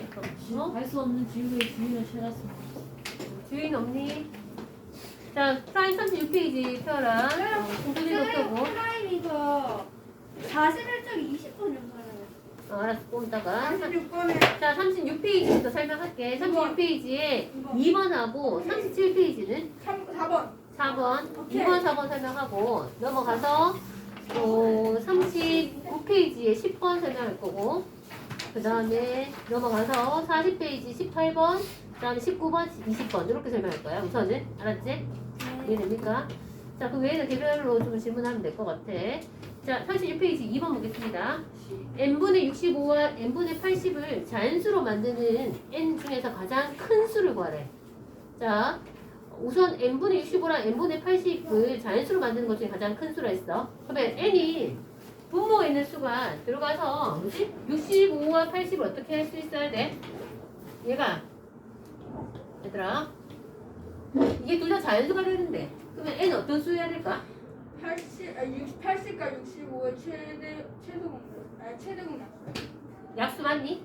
어떻게? 알 수 없는 지우개의 주인을 찾았습니다. 주인 없니? 자, 프라임 36페이지 펴라. 공부지도 펴고. 프라임 이거 4세별적 20번 연산해요. 알았어, 좀 이따가. 36번에 자, 36페이지부터 설명할게. 36페이지에 2번하고 37페이지는 4번. 4번, 오케이. 2번, 4번 설명하고 넘어가서 39페이지에 10번 설명할 거고 그 다음에 넘어가서 40페이지 18번 그 다음에 19번, 20번 이렇게 설명할 거야. 우선은 알았지? 이해됩니까? 자, 그 외에는 개별로 좀 질문하면 될 것 같아. 자, 36페이지 2번 보겠습니다. n분의 65와 n분의 80을 자연수로 만드는 n 중에서 가장 큰 수를 구하래. 자, 우선 n분의 65랑 n분의 80을 자연수로 만드는 것 중에 가장 큰 수라 했어. 그러면 n이 분모에 있는 수가 들어가서 뭐지? 65와 80을 어떻게 할 수 있어야 돼? 얘가 얘들아 이게 둘 다 자연수가 되는데 그러면 n은 어떤 수여야 될까? 80과 65의 최소 공약. 약수 맞니?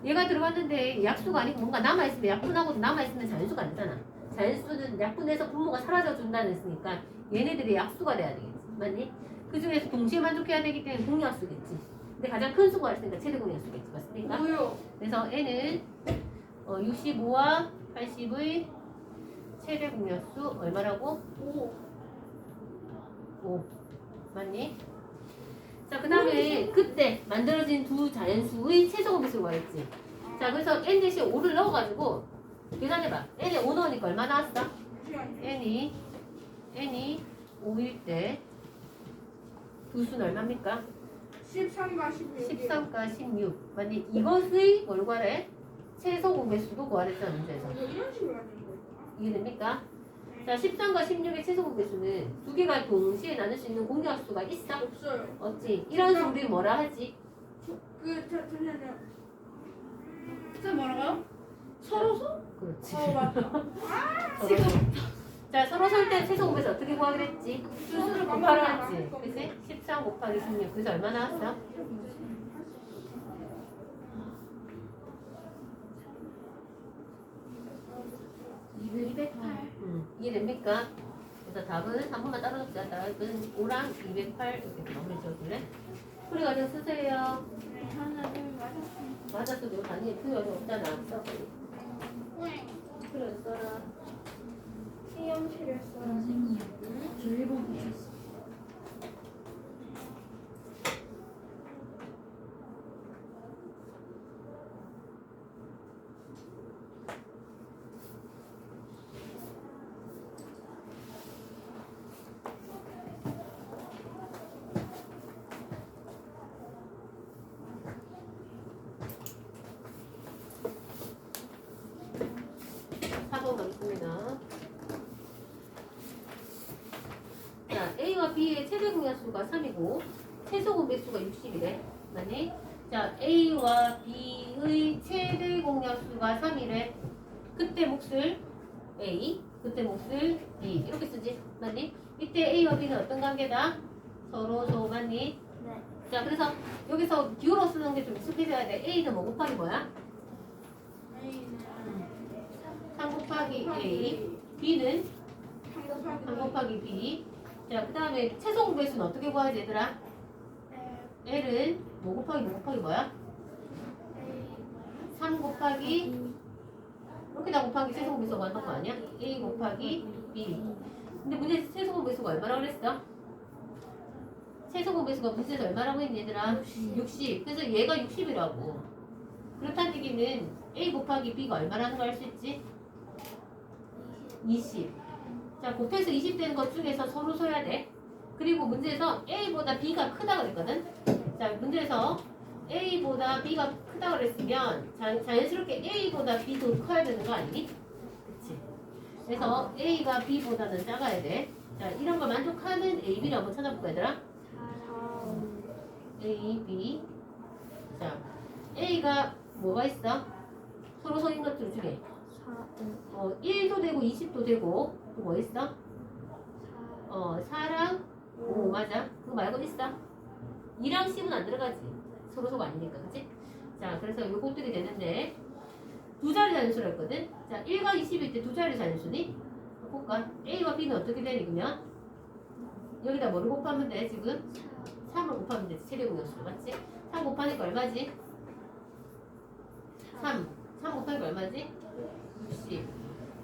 얘가 들어갔는데 약수가 아니고 뭔가 남아있으면 약분하고도 남아있으면 자연수가 안 되잖아. 자연수는 약분해서 분모가 사라져준다는 했으니까 얘네들이 약수가 돼야 되겠지. 맞니? 그 중에서 동시에 만족해야 되기 때문에 공약수겠지. 근데 가장 큰 수가 있으니까 최대 공약수겠지. 맞습니까? 뭐요? 그래서 n은 65와 80의 최대 공약수 얼마라고? 5. 맞니? 자, 그 다음에 그때 만들어진 두 자연수의 최소 공배수를 구했지. 자, 그래서 n 대신 5를 넣어가지고 계산해봐. n에 5 넣으니까 얼마 나왔어? n이 5일 때 두 수는 얼마입니까? 13과 16. 13과 16. 맞니? 이것의 뭘 구하래? 최소 공배수도 구하랬잖아, 문제에서. 이런 식으로 하는 거예요. 이해됩니까? 자, 13과 16의 최소 공배수는 두 개가 동시에 나눌 수 있는 공약수가 있어? 없어요. 없지. 이런 수 우리 뭐라 하지? 잠시만요. 쌤 뭐라고요? 서로서? 그렇지. 맞다. 서로서. 자, 서로 설 때 최소 공배수 어떻게 구하기로 했지? 수를 곱하라 했지. 그치? 13 곱하기 16. 그래서 얼마 나왔어? 208. 이해됩니까? 그래서 답은 한 번만 따로 적자. 답은 5랑 208 이렇게 마무리 지어줄래? 풀이 과정 쓰세요. 네, 하나, 둘, 맞았습니다. 맞았어도 단위에 풀이 과정 없잖아. 써. 풀이 과정 써라. 시험실에서. 선생님, 저 1번 붙였어. 가겠습니다. 자, A와 B의 최대 공약수가 3이고 최소 공배수가 60이래. 맞니? 자, A와 B의 최대 공약수가 3이래. 그때 몫을 A, 그때 몫을 B 이렇게 쓰지. 맞니? 이때 A와 B는 어떤 관계다? 서로서. 맞니? 네. 자, 그래서 여기서 기울어 쓰는 게 좀 익숙해져야 돼. A는 뭐 곱하기 뭐야? 3 곱하기 A, B는 3 곱하기 B. 자, 그 다음에 최소 공배수는 어떻게 구하지, 얘들아? L은 뭐 곱하기 뭐야? 3 곱하기 이렇게 다 곱하기 최소 공배수가 맞는 거 아니야? A 곱하기 B. 근데 문제에서 최소 공배수가 얼마라고 그랬어? 최소 공배수가 문제에서 얼마라고 했니, 얘들아? 60. 그래서 얘가 60이라고. 그렇다는 얘기는 A 곱하기 B가 얼마라는 걸 알 수 있지? 20. 자, 곱해서 20 되는 것 중에서 서로 써야 돼. 그리고 문제에서 A보다 B가 크다고 그랬거든. 자, 문제에서 A보다 B가 크다고 그랬으면 자연스럽게 A보다 B도 커야 되는 거 아니니? 그치? 그래서 A가 B보다는 작아야 돼. 자, 이런 거 만족하는 A, B를 한번 찾아볼까, 얘들아? A, B. 자, A가 뭐가 있어? 서로 서인 것들 중에 1도 되고 20도 되고 또 뭐 있어? 4랑 5 맞아. 그거 말고 있어? 2랑 10은 안 들어가지. 서로 서가 아니니까, 그치? 자, 그래서 요것들이 되는데 두 자리 단수라 했거든. 자, 1과 20일 때 두 자리 단수니? 볼까? A와 B는 어떻게 되니 그러면? 여기다 뭐를 곱하면 돼 지금? 3을 곱하면 되지. 최대공역수 맞지? 3 곱하니까 얼마지? 3 곱하니까 얼마지? 60.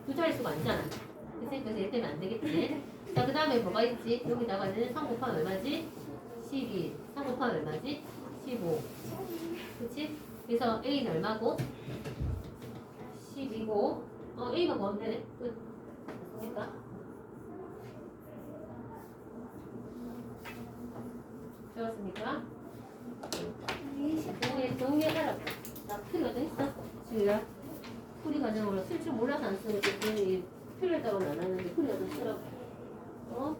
두 자릿수가 아니잖아. 그치? 그래서 얘 때문에 안 되겠지. 자, 그 다음에 뭐가 있지? 여기다가는 3 곱하면 얼마지? 12. 3 곱하면 얼마지? 15. 그치? 그래서 A는 얼마고? 10이고, A가 뭔데? 끝. 됐습니까? 되었습니까? 정리해라. 나 풀이 과정 있어? 지우야? 풀이 과정으로 쓸 줄 몰라서 안 쓰는 게 필요했다고는 안 하는데 풀이 과정 쓰라고. 어?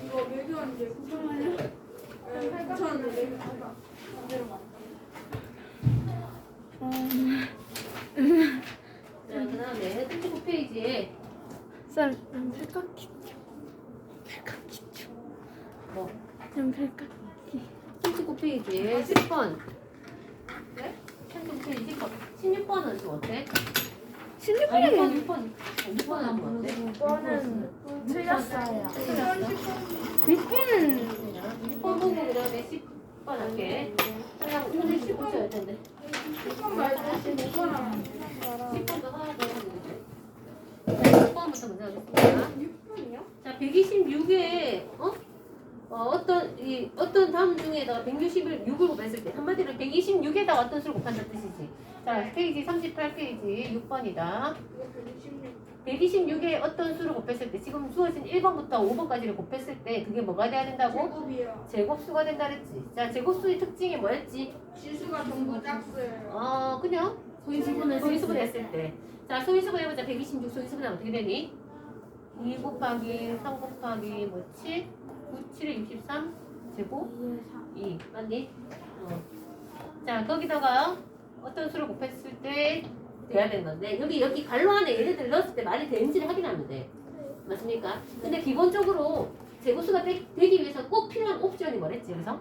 이거 매교한데 9,000원이야? 9,000원인데 매교 아까 자, 그 다음에 39페이지에 쌤, 팔깎이. 뭐? 쌤, 팔깎이. 39페이지에 10번. 네? 39페이지 10번. 16번은 좀 어때? 16번은 6번. 6번은 좀 어때? 6번은 틀렸어요. 틀렸어? 6번은 6번 보고 그 다음에 10번 할게. 그냥 오늘 10번 써야 텐데. 10번 말고 15번 하면 10번도 하나 더 하면 되지. 자, 6번부터 먼저 하겠습니다. 6번이요? 자, 126에 어떤 다음 중에다가 160을 6을 곱했을 때 한마디로 126에다가 어떤 수를 곱한다 뜻이지. 자, 페이지 38페이지 6번이다. 이거 126 126에 어떤 수를 곱했을 때 지금 주어진 1번부터 5번까지를 곱했을 때 그게 뭐가 돼야 된다고? 제곱이요. 제곱수가 된다 그랬지. 자, 제곱수의 특징이 뭐였지? 지수가 전부 짝수예요. 그냥 소인수분을 소인수분 했을 때. 자, 소인수분 해보자. 126 소인수분하면 어떻게 되니? 2 곱하기 3 곱하기 뭐 7? 9, 7에 63 제곱 2 맞니? 자, 거기다가 어떤 수를 곱했을 때 돼야 되는 건데 여기 갈로 안에 얘네들 넣었을 때 말이 되는지를 확인하면 돼. 맞습니까? 근데 기본적으로 제곱수가 되기 위해서 꼭 필요한 옵션이 뭐랬지 여기서?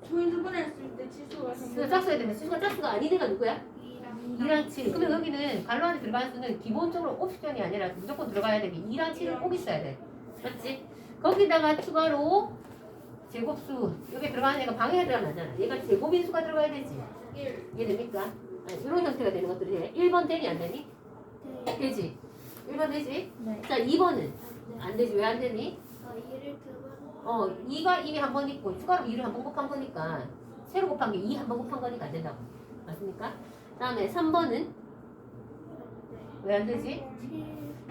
소인수분 했을 때 지수가 수가 전부 짝수야 되면 수가 짝수가 아닌 애가 누구야? 2랑 7. 그러면 여기는 갈로 안에 들어가는 수는 기본적으로 옵션이 아니라 무조건 들어가야 되게 2랑 7은 꼭 있어야 돼. 맞지? 거기다가 추가로 제곱수 여기 들어가는 애가 방해가 들어가면 안 되잖아. 얘가 제곱인 수가 들어가야 되지. 1. 이해됩니까? 이런 형태가 되는 것들이 돼. 1번 되니 안 되니? 되지. 1번 되지? 네. 자, 2번은 안 되지. 왜 안 되니? 2가 이미 한 번 있고 추가로 2를 한 번 곱한 거니까 새로 곱한 게 2 한 번 곱한 거니까 안 된다고. 맞습니까? 다음에 3번은 왜 안 되지?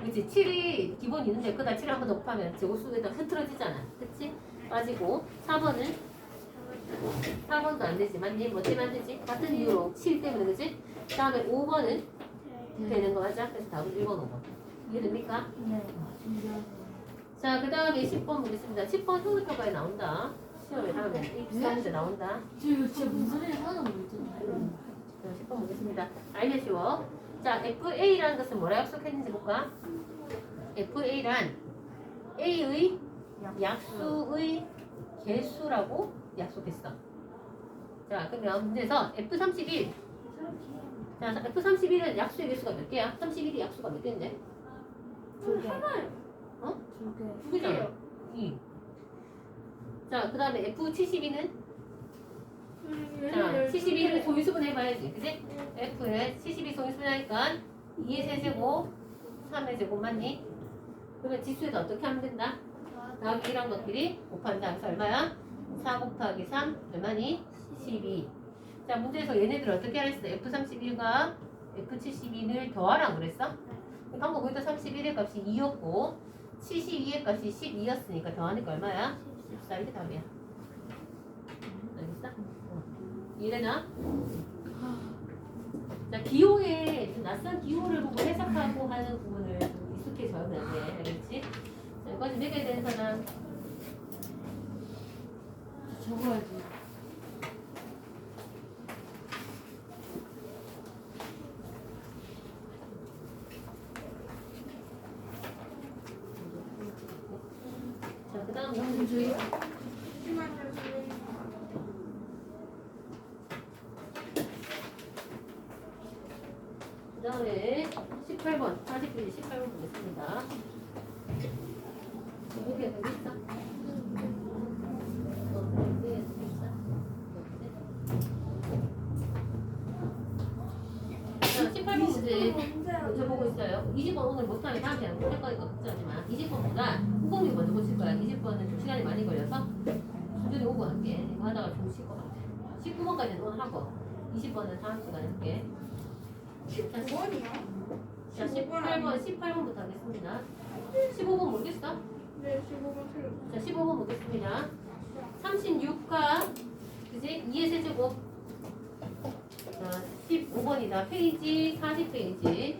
그치? 7이 기본이 있는데 그다 7을 한 번 더 곱하면 제곱수에다 흐트러지잖아. 그치? 빠지고 4번도 안 되지. 맞니? 뭐 때문에 안 되지? 같은 이유로 7 때문에 그치? 다음에 5번은 되는 거 맞아? 그래서 답은 1번, 5번. 이해됩니까? 네. 자, 그 다음에 10번 보겠습니다. 10번 효율표가에 나온다. 시험에 다음에 입사하는데 나온다. 저 이거 진짜 무슨 소리 하나도 모르겠잖아요. 자, 10번 보겠습니다. 알면 쉬워. 자, FA라는 것은 뭐라 약속했는지 볼까? FA란 A의 약수의 개수라고 약속했어. 자, 그러면 문제에서 F31. 자, F31은 약수의 개수가 몇 개야? 31이 약수가 몇 개인데? 하나요. 두 개. 두 개잖아. 2. 자, 그 다음에 F72는? 자, 72를 소인수분 해봐야지. 그지? F에 72 소인수분 하니까 2의 세제곱, 3의 제곱 맞니? 그러면 지수에다 어떻게 하면 된다? 더하기 1한 것끼리 곱한다. 그래서 얼마야? 4 곱하기 3 얼마니? 12. 자, 문제에서 얘네들 어떻게 하라 했어? F31과 F72를 더하라 그랬어? 방금 보니까 31의 값이 2였고 72의 값이 12였으니까 더하니까 얼마야? 14. 이게 답이야. 알겠어? 이해되나? 자, 기호에 좀 낯선 기호를 보고 해석하고 하는 부분을 좀 익숙해져야 돼. 알겠지? 자, 이거까지 매겨야 되는 사람. 적어야지. 자, 그 다음 문제. 잠시만요, 선생님. 그 다음에 18번, 40페이지 18번 보겠습니다. 여기 있어? 여기 있어? 자, 18번 문제 먼저 보고 있어요. 20번 오늘 못하면 다음 시간에 할 거니까 걱정하지 마. 20번보다 후공이 먼저 고칠 거야. 20번은 좀 시간이 많이 걸려서 수준이 오고 할게. 이거 하다가 좀 쉴 것 같아. 19번까지는 오늘 하고 20번은 다음 시간에 할게. 19번이요? 자, 18번부터 하겠습니다. 15번 모르겠어? 네, 15번 틀렸어요. 자, 15번 보겠습니다. 36과 그지? 2의 세제곱. 자, 15번이다. 페이지 40페이지.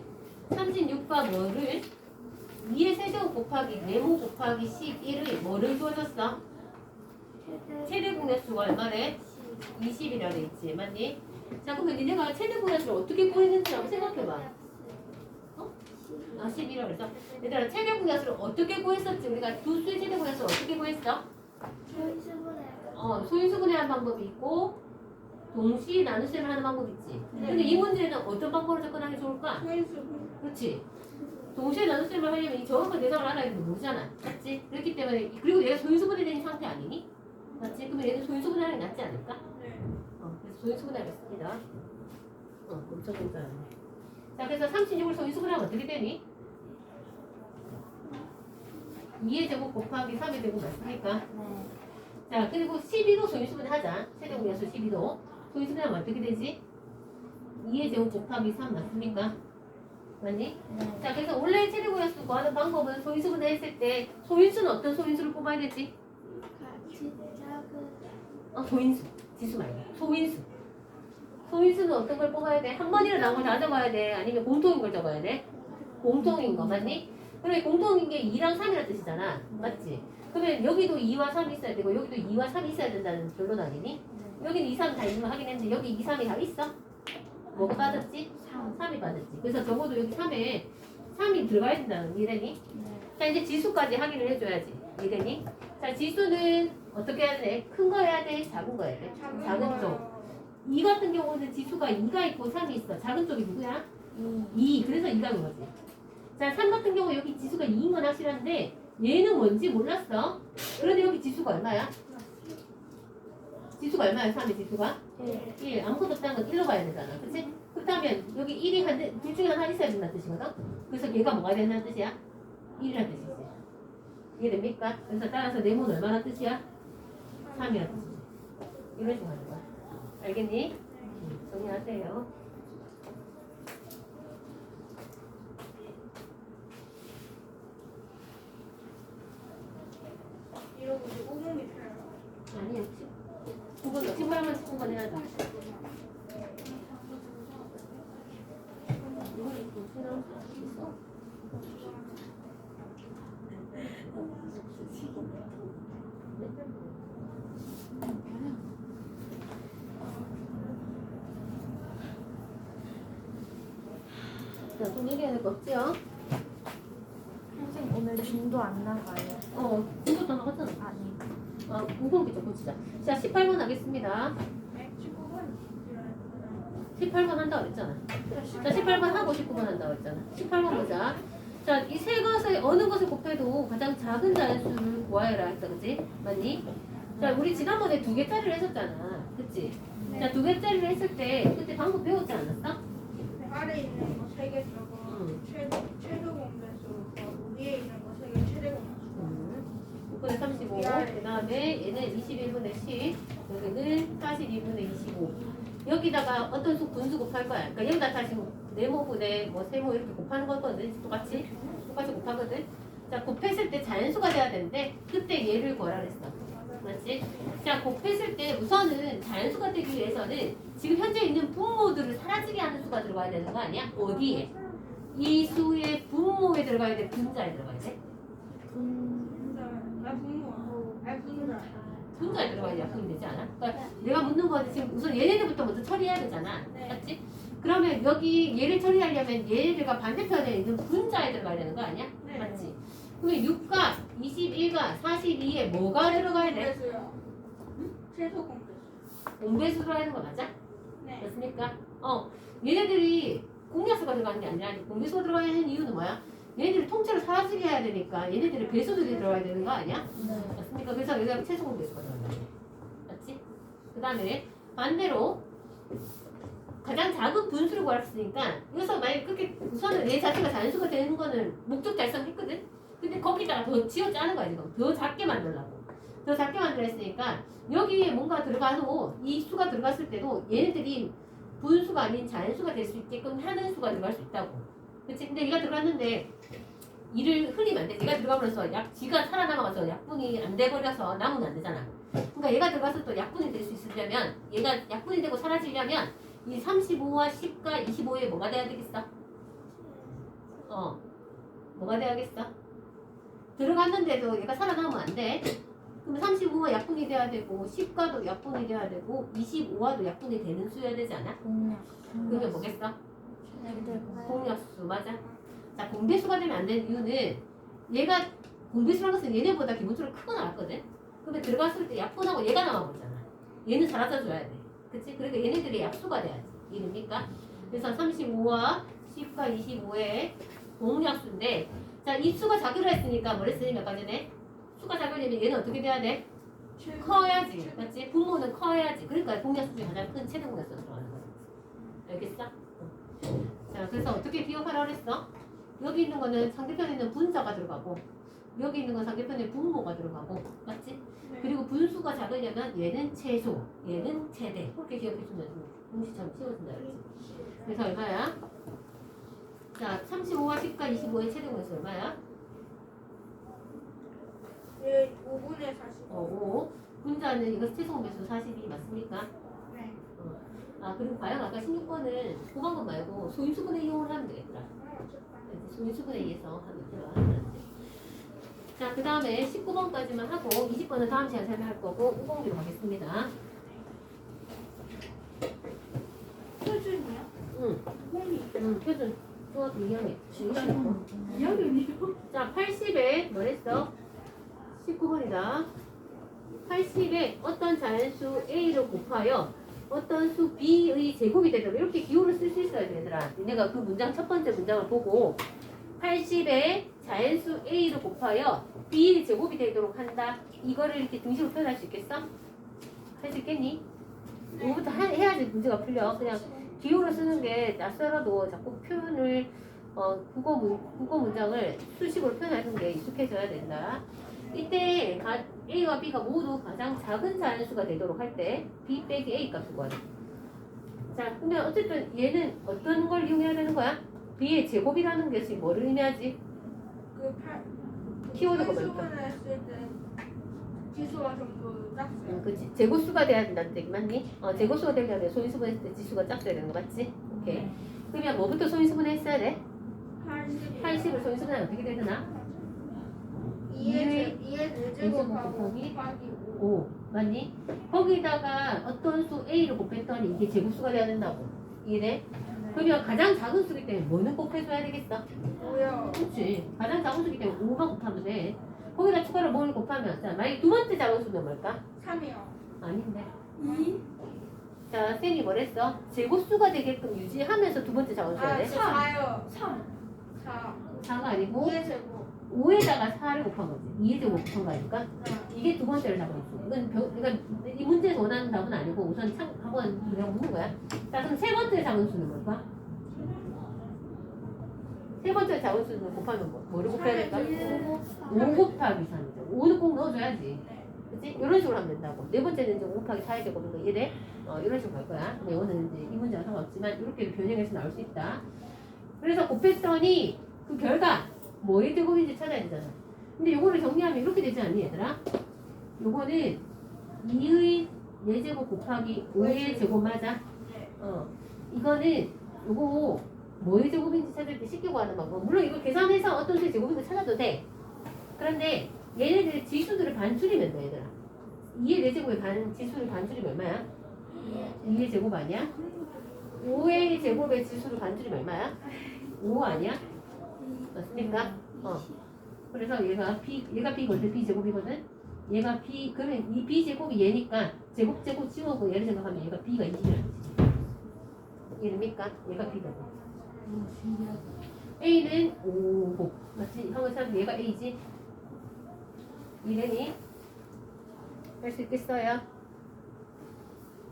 36과 뭐를 2의 세제곱 곱하기 네모 곱하기 11의 뭐를 주어졌어? 최대 공약수가 얼마래? 20이라 돼 있지. 맞니? 자, 그러면 니네가 최대 공약수를 어떻게 구했는지 한번 생각해봐. 아, 11이라고 그랬어? 얘들아, 최대 공약수를 어떻게 구했었지? 우리가 두 수의 최대 공약수를 어떻게 구했어? 소인수분해하는 방법이 있고 동시 나눗셈을 하는 방법이 있지. 근데 이 문제는 어떤 방법으로 접근하는 게 좋을까? 소인수분. 그렇지. 동시에 나눗셈을 하려면 이 정확한 대상을 알아야 되는데 모르잖아. 맞지? 그렇기 때문에 그리고 얘가 소인수분해 된 상태 아니니? 맞지? 그러면 얘는 소인수분해 하는 게 낫지 않을까? 네. 그래서 소인수분해 하겠습니다. 엄청 괜찮네. 자, 그래서 36을 소인수분해하면 어떻게 되니? 2의 제곱 곱하기 3의 제곱 맞습니까? 자, 그리고 12도 소인수분해 하자. 최대 공약수 12도. 소인수분해하면 어떻게 되지? 2의 제곱 곱하기 3 맞습니까? 맞니? 자, 그래서 원래 최대 공약수 구하는 방법은 소인수분해 했을 때 소인수는 어떤 소인수를 뽑아야 되지? 소인수. 지수 말고. 소인수. 소인수는 어떤 걸 뽑아야 돼? 한 번이라 나온 걸 다 적어야 돼? 아니면 공통인 걸 적어야 돼? 공통인 거 맞니? 그래 공통인 게 2랑 3이라는 뜻이잖아. 맞지? 그러면 여기도 2와 3이 있어야 되고 여기도 2와 3이 있어야 된다는 결론 아니니? 여기는 2, 3 다 있는 거 확인했는데 여기 2, 3이 다 있어? 뭐가 빠졌지? 3이 빠졌지. 그래서 적어도 여기 3에 3이 들어가야 된다는 이래니? 자, 이제 지수까지 확인을 해줘야지. 이래니? 자, 지수는 어떻게 해야 돼? 큰 거 해야 돼? 작은 거 해야 돼? 작은 쪽. 2 같은 경우는 지수가 2가 있고 3이 있어. 작은 쪽이 누구야? 2. 그래서 2가 온 거지. 자, 3 같은 경우 여기 지수가 2인 건 확실한데 얘는 뭔지 몰랐어. 그런데 여기 지수가 얼마야? 지수가 얼마야? 3의 지수가? 1. 아무것도 없다는 건 1로 봐야 되잖아. 그치? 그렇다면 여기 1이 둘 중에 하나 있어야 된다는 뜻이거든? 그래서 얘가 뭐가 된다는 뜻이야? 1이라는 뜻이지. 이해됩니까? 그래서 따라서 네모는 얼마나 뜻이야? 3이라는 뜻이지. 이런 식으로 하는 거야. 알겠니? 정리하세요. 이러고 이제 5분이 틀려요. 아니요. 9번, 18번, 19번 해야 돼. 이거 신경 있어? 자, 좀 얘기해야 될 거 없지요? 선생님 오늘 중도 안 나가요? 이것도 나갔잖아. 아니. 5번 기죠 고치자. 자, 18번 하겠습니다. 네, 19번. 18번 한다고 그랬잖아. 자, 18번 하고 19번 한다고 그랬잖아. 18번 보자. 자, 이 세 것의 어느 것을 곱해도 가장 작은 자연수를 구하여라 했다, 그치? 맞니? 자, 우리 지난번에 2개짜리를 했었잖아. 그치? 자, 2개짜리를 했을 때 그때 방법 배웠지 않았어? 아래에 있는 거 3개 쓰고 최저 공배수 위에 있는 거 3개 최대 공배수. 6분의 35. 그 다음에 얘는 21분의 10. 여기는 42분의 25. 여기다가 어떤 수 분수 곱할 거야. 그러니까 여기다 다시 네모분의 뭐 세모 이렇게 곱하는 거거든. 똑같이 곱하거든. 자, 곱했을 때 자연수가 돼야 되는데 그때 얘를 구하라 그랬어. 맞지? 자, 곱했을 때 우선은 자연수가 되기 위해서는 지금 현재 있는 분모들을 사라지게 하는 수가 들어가야 되는 거 아니야? 어디에? 이 수의 분모에 들어가야 돼? 분자에 들어가야 돼? 분자. 분자. 분자에 들어가야 약분이 되지 않아? 그러니까 내가 묻는 거는 지금 우선 얘네들부터 먼저 처리해야 되잖아. 네. 맞지? 그러면 여기 얘를 처리하려면 얘네들과 반대편에 있는 분자에 들어가야 되는 거 아니야? 네. 맞지? 그러면 6과 21과 42에 뭐가 들어가야 돼? 공배수요. 최소 공배수. 공배수 들어가야 되는 거 맞아? 네. 맞습니까? 얘네들이 공약수가 들어가는 게 아니라 공배수가 들어가야 하는 이유는 뭐야? 얘네들이 통째로 사라지게 해야 되니까 얘네들의 배수들이 들어가야 되는 거 아니야? 맞습니까? 그래서 여기가 최소 공배수가 들어가야 돼. 맞지? 그 다음에 반대로 가장 작은 분수를 구했으니까 여기서 만약에 그렇게 우선은 얘 자체가 잔수가 되는 거는 목적 달성했거든? 근데 거기다가 더 지어 짜는 거야 지금. 더 작게 만들려고. 더 작게 만들어 했으니까 여기에 뭔가 들어가도 이 수가 들어갔을 때도 얘네들이 분수가 아닌 잔수가 될 수 있게끔 하는 수가 들어갈 수 있다고. 그치? 근데 얘가 들어갔는데 이를 흘리면 안 돼. 얘가 들어가면서 지가 살아남아서 약분이 안 돼버려서 남으면 안 되잖아. 그러니까 얘가 들어가서 또 약분이 될 수 있으려면 얘가 약분이 되고 사라지려면 이 35와 10과 25에 뭐가 돼야 되겠어? 뭐가 돼야겠어? 들어갔는데도 얘가 살아남으면 안 돼. 그럼 35와 약분이 돼야 되고 10과도 약분이 돼야 되고 25와도 약분이 되는 수여야 되지 않아? 그러면 뭐겠어? 공약수 맞아. 자, 공배수가 되면 안 되는 이유는 얘가 공배수라는 것은 얘네보다 기본적으로 크고 나왔거든. 근데 들어갔을 때 약분하고 얘가 남아버리잖아. 얘는 사라져줘야 돼. 그치? 그러니까 얘네들이 약수가 돼야지. 이해됩니까? 그래서 35와 10과 25의 공약수인데 자, 이 수가 작용을 했으니까 뭘 했으니 몇 가지 전에? 수가 작용되면 얘는 어떻게 돼야 돼? 커야지. 맞지? 분모는 커야지. 그러니까 공약수 중에 가장 큰 최대 공약수가 들어가는 거야. 알겠어? 자, 그래서 어떻게 기억하라고 그랬어? 여기 있는 거는 상대편에 있는 분자가 들어가고 여기 있는 건 상대편에 분모가 들어가고 맞지? 그리고 분수가 작으려면 얘는 최소, 얘는 최대 그렇게 기억해주면 공식처럼 치워준다 그랬지? 그래서 얼마야? 자, 35와 10과 25의 최대 공약수 얼마야? 예, 5분의 40. 5. 분자는 이거 최소 공약수 42 맞습니까? 네. 그리고 과연 아까 16번은 고방법 말고 소인수분해 이용을 하면 되겠더라. 소인수분해 의해서 하면 들어가는 거지. 자, 그 다음에 19번까지만 하고 20번은 다음 시간에 설명할 거고 우공비로 가겠습니다. 표준이요? 응, 표준. 중학교 2학년. 2학년이요? 자, 80에 뭐랬어? 19번이다. 80에 어떤 자연수 A를 곱하여 어떤 수 B의 제곱이 되도록 이렇게 기호를 쓸 수 있어야 돼, 얘들아. 니네가 그 문장 첫 번째 문장을 보고 80에 자연수 A를 곱하여 B의 제곱이 되도록 한다. 이거를 이렇게 등식으로 표현할 수 있겠어? 할 수 있겠니? 이거부터 해야지 문제가 풀려. 그냥 기호를 쓰는 게 낯설어도 자꾸 표현을 국어 문장을 수식으로 표현하는 게 익숙해져야 된다. 이때 A와 B가 모두 가장 작은 자연수가 되도록 할 때 B 빼기 A 값을 구하자. 자, 근데 어쨌든 얘는 어떤 걸 이용해야 되는 거야? B의 제곱이라는 것이 뭐를 의미하지? 키워드가 뭘까? 수분을 했을 때 지수가 전부 작어요. 그치. 제곱수가 돼야 된다는 얘기 맞니? 제곱수가 되려면 소인수분 했을 때 지수가 짝져야 되는 거 맞지? 오케이. 그러면 뭐부터 소인수분 했어야 돼? 80을 소인수분하면 어떻게 되나? 2의 4제곱하고 곱하기 곱하기 5 맞니? 거기다가 어떤 수 A를 곱했더니 이게 제곱수가 돼야 된다고. 이해돼? 그러면 가장 작은 수기 때문에 뭐는 꼭 해줘야 되겠어? 5요. 그렇지. 가장 작은 수기 때문에 5만 곱하면 돼. 거기다 추가로 뭘 곱하면 자, 만약에 두 번째 작은 수는 뭘까? 3이요. 아닌데. 2? 자, 쌤이 뭐랬어? 제곱수가 되게끔 유지하면서 두 번째 작은 수야 돼? 4요. 3. 4. 4가 아니고 2의 제곱. 5에다가 4를 곱한 거지. 2의 제곱 곱한 거니까. 이게 두 번째를 잡은 수. 그러니까 이 문제에서 원하는 답은 아니고 우선 한번 그냥 묻는 거야. 자, 그럼 세 번째 작은 수는 뭘까? 세 번째 작은 수는 곱하면 뭐를 곱해야 될까? 5 곱하기 3이죠. 5는 꼭 넣어줘야지. 그치? 이런 식으로 하면 된다고. 네 번째는 이제 5 곱하기 4의 제곱인 거 이해돼? 이런 식으로 갈 거야. 근데 이거는 이제 이 문제와 상관없지만 이렇게 변형해서 나올 수 있다. 그래서 곱했더니 그 결과 뭐의 제곱인지 찾아야 되잖아. 근데 요거를 정리하면 이렇게 되지 않니 얘들아? 요거는 2의 4제곱 곱하기 5의 제곱 맞아? 이거는 요거 뭐의 제곱인지 찾을 때 쉽게 구하는 방법. 물론 이거 계산해서 어떤 수의 제곱인지 찾아도 돼. 그런데 얘네들 지수들을 반줄이면 돼 얘들아. 2의 4제곱의 지수를 반줄이면 얼마야? 2의 제곱 아니야? 5의 제곱의 지수를 반줄이면 얼마야? 5 아니야? 맞습니까? 그래서 얘가 B거든. B제곱이거든. 얘가 B, 그러면 이 B제곱이 얘니까 제곱 지우고 얘를 생각하면 얘가 B가 20이라는 거지. 이해됩니까? 얘가 B거든. A는 5고 맞지? 형은 참 얘가 A지? 이래니? 할 수 있겠어요?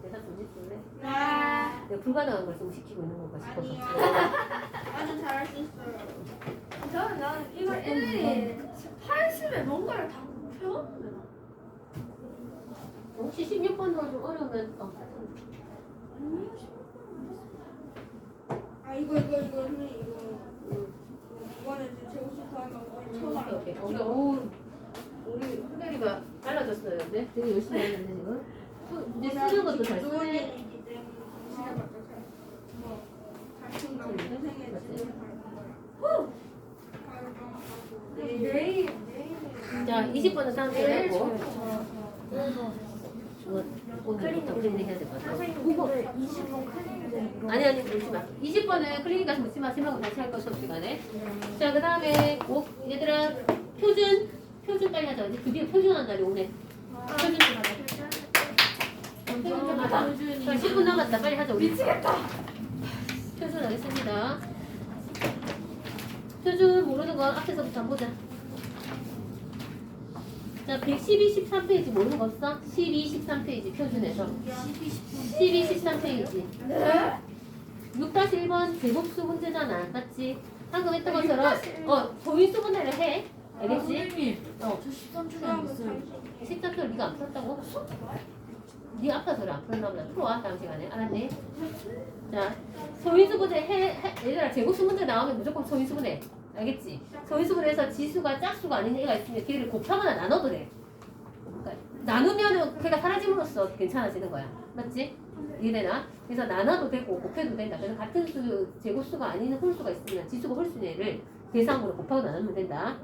대답 좀 해줄래? 네. 내가 불가능한 걸 지금 시키고 있는 건가 싶어서. 아니요. 아주 잘할 수 있어요. 나는 이거 일일이 80에 뭔가를 다 굽혀? 혹시 16번도 좀 어려우면 아 이거 선생님 이거 이번에 제곱수터 하면 거의 처음 알아. 오케이. 우리 흔들이가 달라졌어요. 근데 되게 열심히 하는데 지금. 이제 쓰는 것도 잘 쓰네. 주원이기 때문에 시작부터 뭐 같은 거 선생님 집에서 가는 거야. 내일 자, 20번은 다음 주에 내일 하고. 그래서 오늘부터 클리닉 해야 될 것 같아. 선생님 근데 20번 클리닉 이거 아니 묻지 마. 20번은 클리닉 가서 묻지 마. 생각은 다시 할 거 수업 시간에. 자, 그 다음에 얘들아 표준 빨리 하자. 이제 드디어 표준한 날이 오네. 표준 좀 하자. 표준 좀 하자. 자, 10분 남았다. 빨리 하자. 우리. 미치겠다. 표준 하겠습니다. 표준 모르는 거 앞에서부터 한번 보자. 자, 112, 13페이지 모르는 거 없어? 12, 13페이지 표준에서. 12, 13페이지. 6-1번 제곱수 문제잖아. 맞지? 방금 했던 것처럼 소인수 분해를 해. 알겠지? 선생님, 어. 저 13초에 안 됐어요. 13표 네가 안 풀었다고? 네 아파서 그래. 안 풀었나 보다. 풀어와 다음 시간에. 알았니? 자, 소인수 분해 얘들아 제곱수 문제 나오면 무조건 소인수 분해. 알겠지? 소인수분해에서 지수가 짝수가 아닌 애가 있으면 걔를 곱하거나 나눠도 돼. 그러니까 나누면은 걔가 사라짐으로써 괜찮아지는 거야. 맞지? 이해되나? 그래서 나눠도 되고 곱해도 된다. 그래서 같은 제곱수가 아닌 홀수가 있으면 지수가 홀수인 애를 대상으로 곱하고 나누면 된다.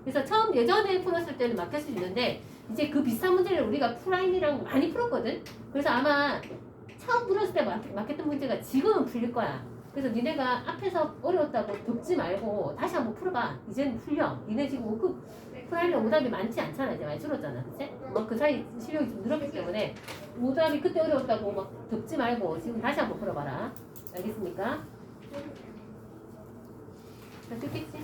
그래서 처음 예전에 풀었을 때는 막힐 수 있는데 이제 그 비슷한 문제를 우리가 프라임이랑 많이 풀었거든? 그래서 아마 처음 풀었을 때 막혔던 문제가 지금은 풀릴 거야. 그래서 니네가 앞에서 어려웠다고 덮지 말고 다시 한번 풀어봐. 이제는 풀려. 니네 지금 5급 프라임에 오답이 많지 않잖아. 이제 많이 줄었잖아. 그치? 뭐 그 사이 실력이 좀 늘었기 때문에 오답이 그때 어려웠다고 막 덮지 말고 지금 다시 한번 풀어봐라. 알겠습니까? 잘 듣겠지?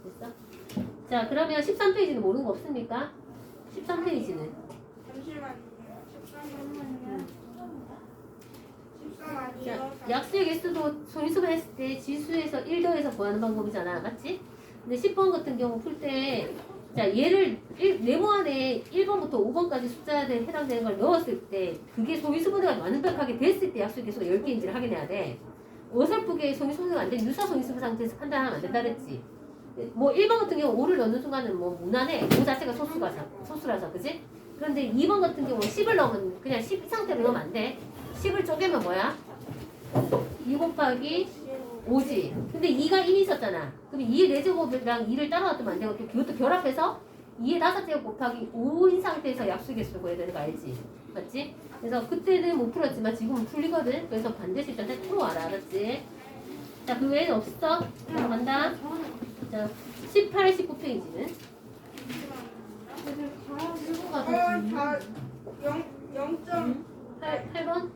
됐어? 자, 그러면 13페이지는 모르는 거 없습니까? 13페이지는 잠시만요. 13 자, 아니에요. 약수의 개수도 소인수분 했을 때 지수에서 1 더해서 구하는 방법이잖아. 맞지? 근데 10번 같은 경우 풀 때, 자, 얘를 네모 안에 1번부터 5번까지 숫자에 해당되는 걸 넣었을 때, 그게 소인수분해가 완벽하게 됐을 때 약수의 개수가 10개인지를 확인해야 돼. 어설프게 소인수분해가 안 된 유사 소인수분 상태에서 판단하면 안 된다 그랬지. 뭐 1번 같은 경우 5를 넣는 순간은 뭐 무난해. 5 자체가 소수라서, 그지? 그런데 2번 같은 경우는 10을 넣으면 그냥 10 상태로 넣으면 안 돼. 10을 쪼개면 뭐야? 2 곱하기 5지. 근데 2가 이미 있었잖아. 그럼 2의 4제곱이랑 2를 따로 놔두면 안 되고 그것도 결합해서 2의 5제곱 곱하기 5인 상태에서 약수 개수를 구해야 되는 거 알지? 맞지? 그래서 그때는 못 풀었지만 지금은 풀리거든. 그래서 반드시 일단 풀어와라. 알았지? 자, 그 외에는 없어? 간다. 자, 18, 19페이지는 다 0.04-1 8번?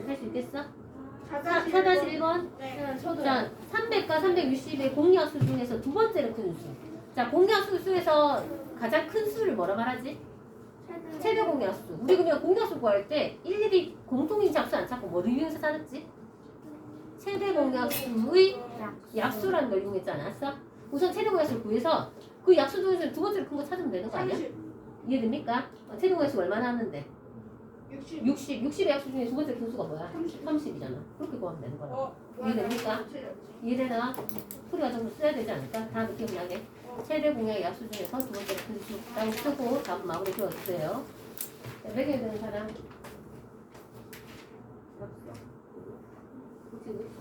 할 수 있겠어? 4-1번? 네. 자, 300과 360의 공약수 중에서 두 번째로 큰 수. 자, 공약수 중에서 가장 큰 수를 뭐라 말하지? 최대 공약수. 우리 그러면 공약수 구할 때 일일이 공통인 작수 안 찾고 뭐를 이용해서 찾았지? 최대 공약수의 약수라는 걸 이용했지 않았어? 우선 최대 공약수를 구해서 그 약수 중에서 두 번째로 큰 거 찾으면 되는 거 아니야? 30. 이해됩니까? 최대 공약수가 얼마나 하는데? 60. 60의 약수 중에 두 번째 큰 수가 뭐야? 30. 30이잖아. 그렇게 구하면 되는 거야. 맞아요. 이해됩니까? 이해되나? 풀이가 좀 써야 되지 않을까? 다음에 기억나게. 최대 공약 약수 중에서 두 번째로 큰 수. 딱 쓰고 다음 마무리 지어주세요. 매겨야 되는 사람. 없어. 붙이고 있어.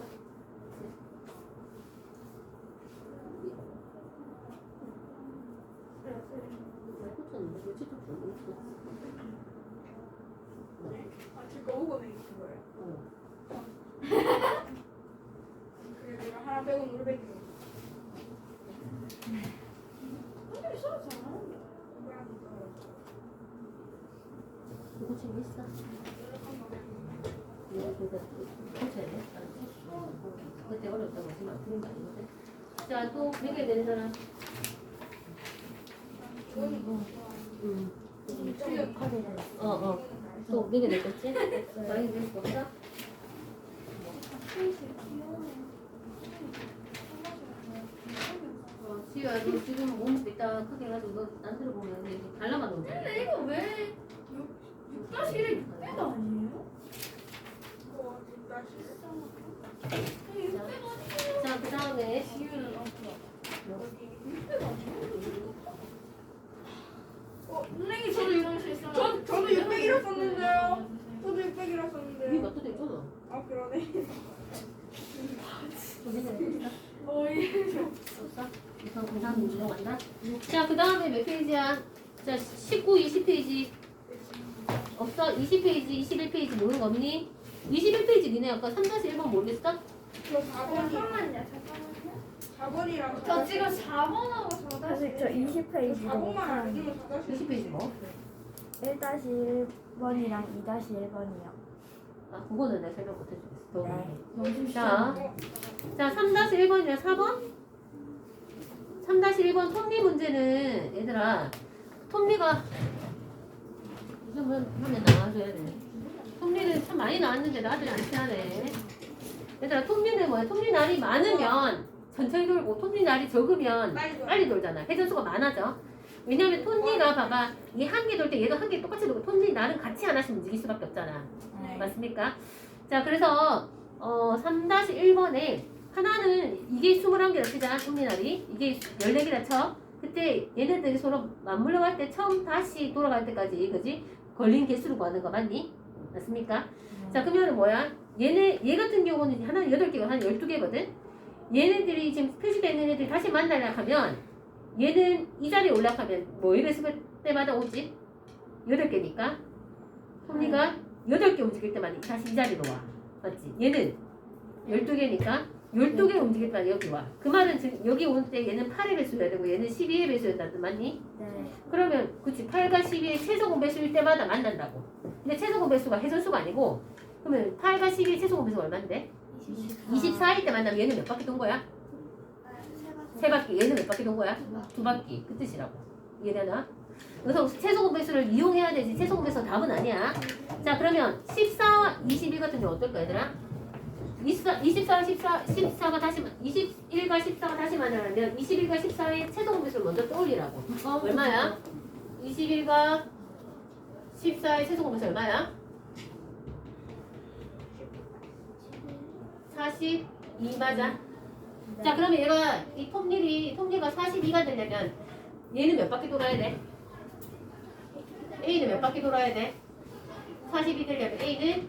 아, 제거 5번에 있는 거예요? 그래, 내가 하나 빼고 노를 뺄게. 근데 수업 잘하는데. 이거 재밌어. 이거 그러니까 고쳐야 돼. 그때 어렵다고 하지만 그런 거 아니거든. 자, 또 매겨 되는 사람. 또 매겨 냈겠지? 많이 낼 수 없어? 지우야, 너 지금 몸 있다 크게 해가지고 너 안 들어보면 이렇게 달라만 놓자. 근데 이거 왜 6-1에 6배가 아니에요? 이거 뒷다시. 자, 그 다음에 지우는 없어. 선생님, 저도 600이라 썼는데요. 저도 600이라 썼는데. 우리가 또 됐잖아. 아, 그러네. 또 매겨 냈겠어? 어이. 없어? 이상 공산 문제로 간다. 자, 그 다음에 몇 페이지야? 자, 19, 20페이지. 없어? 20페이지, 21페이지 모르는 거 없니? 21페이지 니네 아까 3-1번 모르겠어? 저 4번이. 잠깐만요. 4번이랑 저 지금 4번하고 4-1. 사실 저 20페이지도 4번만 안 못하는데 주면 4다시. 20페이지 뭐? 1-1번이랑 2-1번이요. 아, 그거는 내가 설명 못 해주겠어. 더 네. 자, 3-1번이랑 4번? 3-1번 톱니 문제는 얘들아, 톱니가 무슨 하면 나와줘야 돼. 톱니는 참 많이 나왔는데 나들이 안 치하네. 얘들아, 톱니는 뭐야? 톱니 날이 많으면 천천히 돌고 톱니 날이 적으면 빨리 돌잖아. 회전수가 많아져. 왜냐면 톱니가 봐봐, 이 한 개 돌 때 얘도 한 개 똑같이 돌고 톱니 날은 같이 하나씩 움직일 수밖에 없잖아. 맞습니까? 자, 그래서 3-1번에 하나는 이게 21개라 치자. 톱니날이 이게 14개라 쳐. 그때 얘네들이 서로 맞물려 갈 때 처음 다시 돌아갈 때까지, 그지? 걸린 개수로 구하는 거 맞니? 맞습니까? 자, 그러면 뭐야? 얘 같은 경우는 하나는 8개고 한 12개거든? 얘네들이 지금 표시되어 있는 애들이 다시 만나려 하면 얘는 이 자리에 올라가면 뭐 이랬을 때마다 오지? 8개니까 톱니가 8개 움직일 때만 다시 이 자리로 와. 맞지? 얘는 12개니까 12개 움직일 때마다 여기 와. 그 말은 지금 여기 올 때 얘는 8의 배수여야 되고 얘는 12의 배수여야 돼. 맞니? 네. 그러면 그치 8과 12의 최소 공배수일 때마다 만난다고. 근데 최소 공배수가 회전수가 아니고 그러면 8과 12의 최소 공배수가 얼마인데? 24일 때 만나면 얘는 몇 바퀴 돈 거야? 3바퀴. 얘는 몇 바퀴 돈 거야? 2바퀴. 그 뜻이라고. 이해되나? 그래서 최소 공배수를 이용해야 되지 최소 공배수 답은 아니야. 자, 그러면 14와 21 같은 경우 어떨까 얘들아? 21과 14가 다시 만나면 21과 14의 최소 공배수를 먼저 떠올리라고. 얼마야? 21과 14의 최소 공배수 얼마야? 42 맞아. 자, 그러면 얘가 이 톱니가 42가 되려면 얘는 몇 바퀴 돌아야 돼? A는 몇 바퀴 돌아야 돼? 42 되려면 A는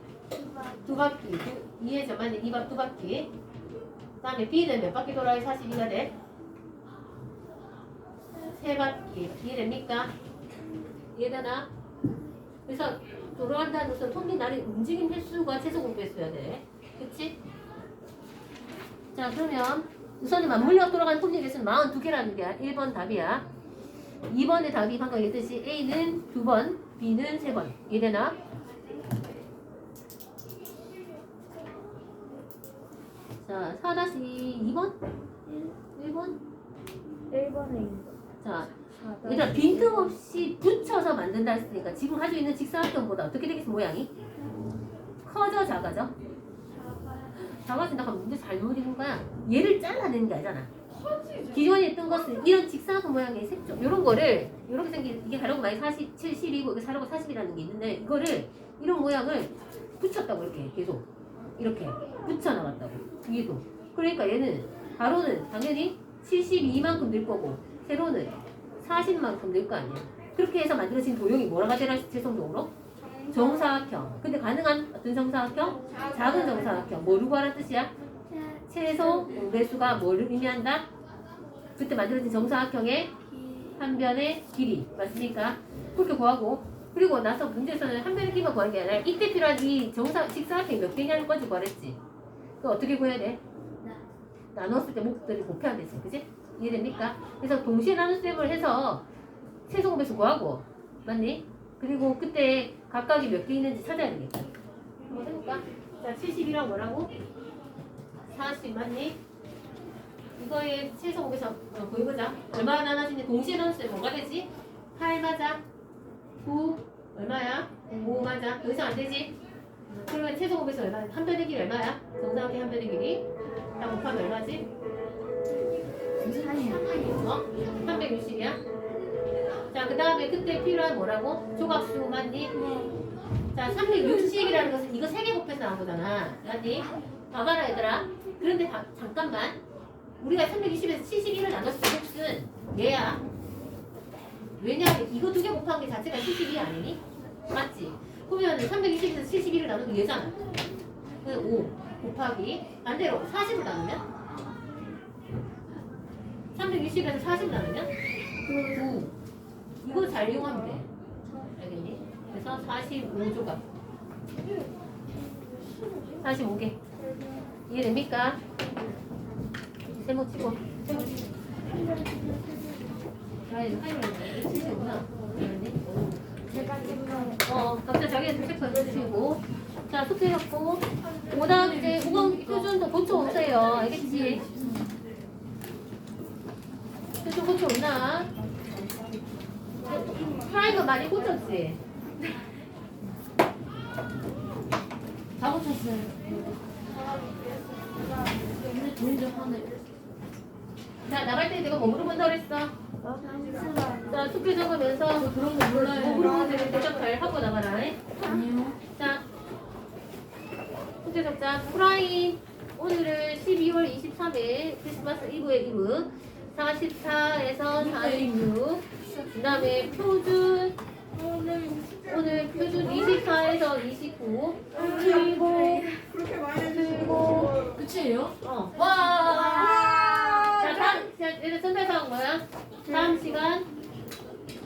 2바퀴. 이해죠? 맞네. 2바퀴. 그 다음에 B는 몇 바퀴 돌아야 42가 돼? 3바퀴. 이해됩니까? 이해되나? 그래서 돌아간다는 것은 톱니 날이 움직임 횟수가 최소 공배수여야 돼. 그치? 자, 그러면 우선은 맞물려 돌아가는 톱니 개수는 42개라는 게 1번 답이야. 2번의 답이 방금 얘기했듯이 A는 2번, B는 3번. 이해되나? 자, 4-2번? 1번? 1번에 2번. 자, 일단 빈틈없이 붙여서 만든다 했으니까 지금 가지고 있는 직사각형보다 어떻게 되겠어 모양이? 커져 작아져? 작아진다 하면 문제 잘못 읽은 거야. 얘를 잘라내는 게 아니잖아. 기존에 있던 것은 이런 직사각형 모양의 색조 이런 거를 이렇게 생긴 이게 가로고 많이 40, 70이고 이게 가로고 40이라는 게 있는데 이거를 이런 모양을 붙였다고 이렇게 계속 이렇게 붙여나갔다고 위에도. 그러니까 얘는 가로는 당연히 72만큼 늘 거고 세로는 40만큼 늘 거 아니야. 그렇게 해서 만들어진 도형이 뭐라고 되나 최종적으로? 정사각형. 근데 가능한 어떤 정사각형? 작은 정사각형. 뭐를 구하라는 뜻이야? 최소 공배수가 뭐를 의미한다? 그때 만들어진 정사각형의 한 변의 길이. 맞습니까? 그렇게 구하고, 그리고 나서 문제에서는 한 변의 길이만 구하는 게 아니라 이때 필요한 이 직사각형이 몇 개냐는 건지 구하랬지. 그거 어떻게 구해야 돼? 나눴을 때 목들이 곱해야 되지. 그지? 이해됩니까? 그래서 동시에 나눗셈을 해서 최소 공배수 구하고, 맞니? 그리고 그때 각각이 몇 개 있는지 찾아야 되겠다. 한번 해볼까? 자, 70이랑 뭐라고? 40 맞니? 이거의 최소 공배수 보여보자. 얼마나 나눠지는지 동시에 나눴을 때 뭐가 되지? 8 맞아. 9 얼마야? 5 맞아. 더 이상 안 되지? 그러면 최소 공배수 얼마야? 한 변의 길이 얼마야? 정사각형 한 변의 길이? 다 곱하면 얼마지? 어? 360이야? 자, 그 다음에 그때 필요한 뭐라고? 조각수 맞니? 자, 360이라는 것은 이거 3개 곱해서 나온 거잖아. 맞니? 봐봐라 얘들아. 그런데 잠깐만. 우리가 360에서 71을 나눴을 때 몫은 얘야. 왜냐하면 이거 2개 곱한 게 자체가 72 아니니? 맞지? 그러면 320에서 71을 나누면 얘잖아. 그 5 곱하기 반대로 40을 나누면 360에서 40 나누면 9. 이거 잘 이용하면 돼. 알겠니? 그래서 45조각. 45개. 이해됩니까? 세모 치고. 아, 이거 하이라이트. 이거 치시구나. 제가 찍는 각자 자기의 체크 해주시고. 자, 숙제했고. 그 다음 이제 우건 표준도 고쳐오세요. 알겠지? 표준 고쳐오나? 프라이머 많이 고쳤지? 다 고쳤어요. 근데 돈좀 하네. 자, 나갈 때 내가 뭐 물어본다 그랬어? 자, 숙제 적으면서 그런 거 몰라요. 뭐 물어보는지 대답 잘 하고 나가라. 아니요. 자, 숙제 적자. 프라임. 오늘은 12월 23일 크리스마스 이브의 이브. 44에서 46. 그 다음에 표준. 오늘 표준 24에서 29. 그리고 그렇게 많이 해주시고. 끝이에요? 와! 자, 다음, 얘들 선택사항 뭐야? 다음 시간,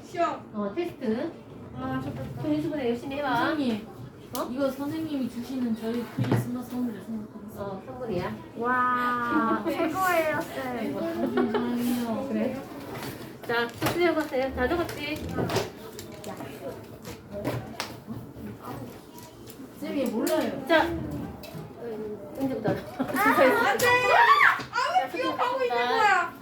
시험. 테스트. 아, 좋겠다. 연습을 열심히 해봐. 선생님. 어? 이거 선생님이 주시는 저희 크리스마스 선물을 생각하겠습니다. 선물이야. 와 최고예요 쌤. 감사해요. 그래. 자, 숙제 해봤어요. 다 적었지? 쌤이 몰라요. 자, 언제부터? 안 돼! 아왜 기억하고 있는 거야?